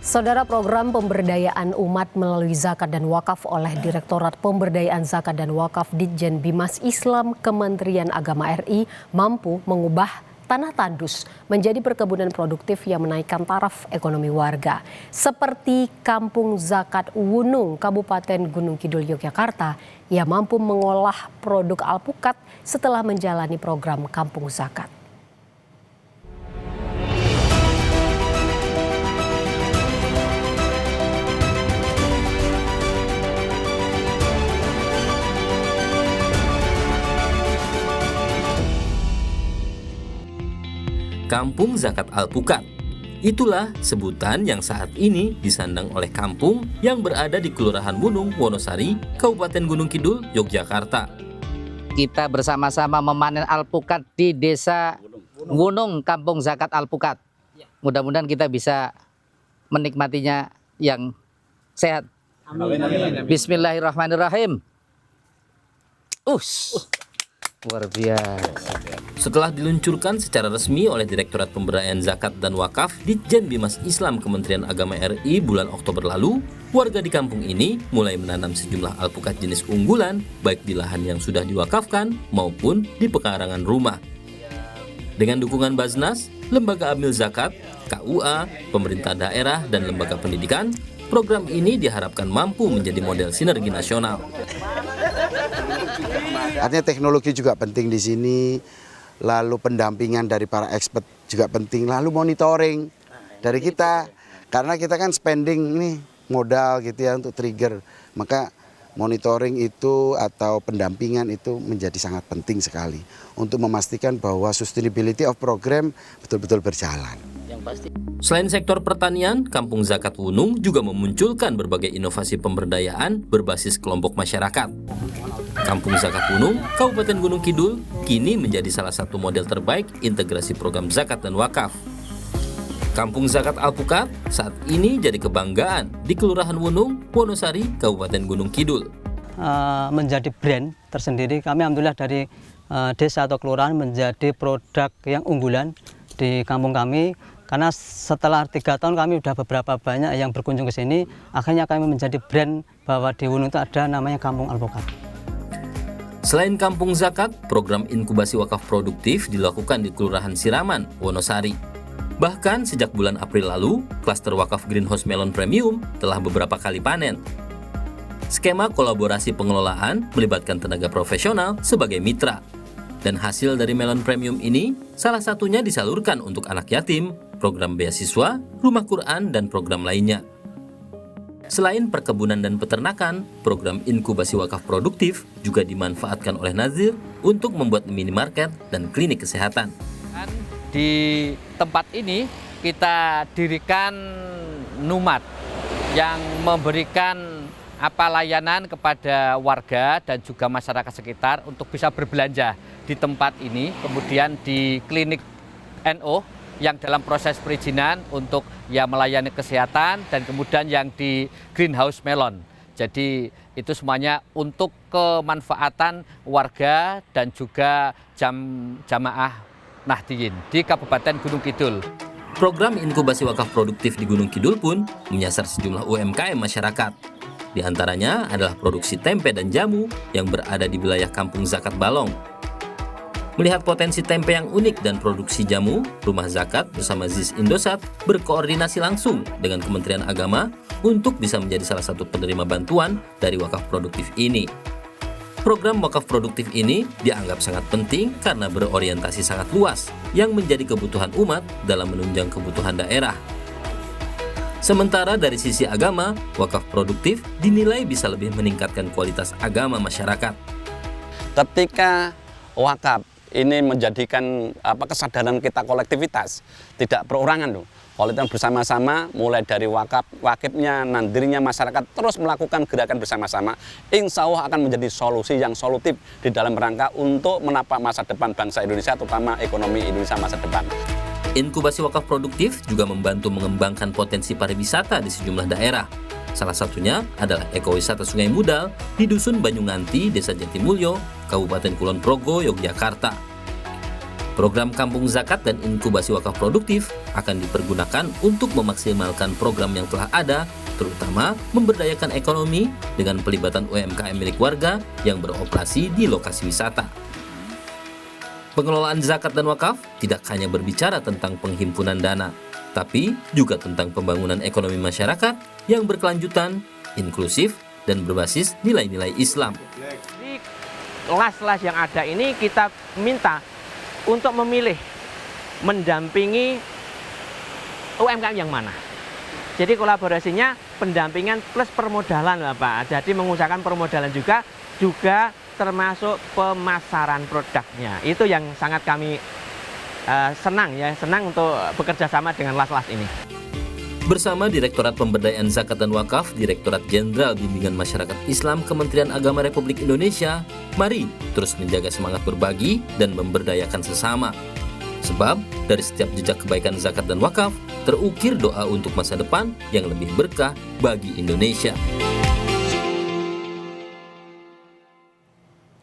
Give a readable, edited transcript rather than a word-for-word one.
Saudara, program pemberdayaan umat melalui zakat dan wakaf oleh Direktorat Pemberdayaan Zakat dan Wakaf Ditjen Bimas Islam Kementerian Agama RI mampu mengubah tanah tandus menjadi perkebunan produktif yang menaikkan taraf ekonomi warga. Seperti Kampung Zakat Wunung, Kabupaten Gunung Kidul, Yogyakarta, yang mampu mengolah produk alpukat setelah menjalani program Kampung Zakat. Kampung Zakat Alpukat. Itulah sebutan yang saat ini disandang oleh kampung yang berada di Kelurahan Wunung, Wonosari, Kabupaten Gunung Kidul, Yogyakarta. Kita bersama-sama memanen alpukat di Desa Wunung, Kampung Zakat Alpukat. Mudah-mudahan kita bisa menikmatinya yang sehat. Amin. Bismillahirrahmanirrahim. Luar biasa. Setelah diluncurkan secara resmi oleh Direktorat Pemberdayaan Zakat dan Wakaf Ditjen Bimas Islam Kementerian Agama RI bulan Oktober lalu, warga di kampung ini mulai menanam sejumlah alpukat jenis unggulan baik di lahan yang sudah diwakafkan maupun di pekarangan rumah. Dengan dukungan Baznas, Lembaga Amil Zakat, KUA, pemerintah daerah dan lembaga pendidikan, program ini diharapkan mampu menjadi model sinergi nasional. Artinya teknologi juga penting di sini, lalu pendampingan dari para expert juga penting, lalu monitoring dari kita, karena kita kan spending ini modal gitu ya untuk trigger, maka monitoring itu atau pendampingan itu menjadi sangat penting sekali untuk memastikan bahwa sustainability of program betul-betul berjalan. Selain sektor pertanian, Kampung Zakat Wunung juga memunculkan berbagai inovasi pemberdayaan berbasis kelompok masyarakat. Kampung Zakat Wunung, Kabupaten Gunung Kidul, kini menjadi salah satu model terbaik integrasi program zakat dan wakaf. Kampung Zakat Alpukat saat ini jadi kebanggaan di Kelurahan Wunung, Wonosari, Kabupaten Gunung Kidul. Menjadi brand tersendiri, kami alhamdulillah dari desa atau kelurahan menjadi produk yang unggulan di kampung kami. Karena setelah 3 tahun kami sudah beberapa banyak yang berkunjung ke sini, akhirnya kami menjadi brand bahwa di Wunung itu ada namanya Kampung Alpukat. Selain Kampung Zakat, program inkubasi wakaf produktif dilakukan di Kelurahan Siraman, Wonosari. Bahkan sejak bulan April lalu, klaster wakaf Greenhouse Melon Premium telah beberapa kali panen. Skema kolaborasi pengelolaan melibatkan tenaga profesional sebagai mitra. Dan hasil dari melon premium ini salah satunya disalurkan untuk anak yatim, program beasiswa, rumah Quran, dan program lainnya. Selain perkebunan dan peternakan, program inkubasi wakaf produktif juga dimanfaatkan oleh Nazir untuk membuat minimarket dan klinik kesehatan. Di tempat ini kita dirikan Numat yang memberikan layanan kepada warga dan juga masyarakat sekitar untuk bisa berbelanja di tempat ini, kemudian di klinik NO yang dalam proses perizinan untuk melayani kesehatan, dan kemudian yang di Greenhouse Melon. Jadi itu semuanya untuk kemanfaatan warga dan juga jamaah Nahdiyin di Kabupaten Gunung Kidul. Program inkubasi wakaf produktif di Gunung Kidul pun menyasar sejumlah UMKM masyarakat. Di antaranya adalah produksi tempe dan jamu yang berada di wilayah Kampung Zakat Balong. Melihat potensi tempe yang unik dan produksi jamu, Rumah Zakat bersama ZIS Indosat berkoordinasi langsung dengan Kementerian Agama untuk bisa menjadi salah satu penerima bantuan dari wakaf produktif ini. Program wakaf produktif ini dianggap sangat penting karena berorientasi sangat luas yang menjadi kebutuhan umat dalam menunjang kebutuhan daerah. Sementara dari sisi agama, wakaf produktif dinilai bisa lebih meningkatkan kualitas agama masyarakat. Ketika wakaf ini menjadikan kesadaran kita kolektivitas, tidak perorangan loh. Kalau kita bersama-sama, mulai dari wakifnya, nandirnya, masyarakat terus melakukan gerakan bersama-sama, insya Allah akan menjadi solusi yang solutif di dalam rangka untuk menapak masa depan bangsa Indonesia, terutama ekonomi Indonesia masa depan. Inkubasi wakaf produktif juga membantu mengembangkan potensi pariwisata di sejumlah daerah. Salah satunya adalah ekowisata Sungai Mudal di Dusun Banyunganti, Desa Jatimulyo, Kabupaten Kulon Progo, Yogyakarta. Program Kampung Zakat dan Inkubasi Wakaf Produktif akan dipergunakan untuk memaksimalkan program yang telah ada, terutama memberdayakan ekonomi dengan pelibatan UMKM milik warga yang beroperasi di lokasi wisata. Pengelolaan zakat dan wakaf tidak hanya berbicara tentang penghimpunan dana, tapi juga tentang pembangunan ekonomi masyarakat yang berkelanjutan, inklusif, dan berbasis nilai-nilai Islam. Di las-las yang ada ini kita minta untuk memilih mendampingi UMKM yang mana. Jadi kolaborasinya pendampingan plus permodalan Bapak. Jadi mengusahakan permodalan juga termasuk pemasaran produknya. Itu yang sangat kami senang untuk bekerja sama dengan las-las ini. Bersama Direktorat Pemberdayaan Zakat dan Wakaf, Direktorat Jenderal Bimbingan Masyarakat Islam Kementerian Agama Republik Indonesia, mari terus menjaga semangat berbagi dan memberdayakan sesama. Sebab dari setiap jejak kebaikan zakat dan wakaf, terukir doa untuk masa depan yang lebih berkah bagi Indonesia.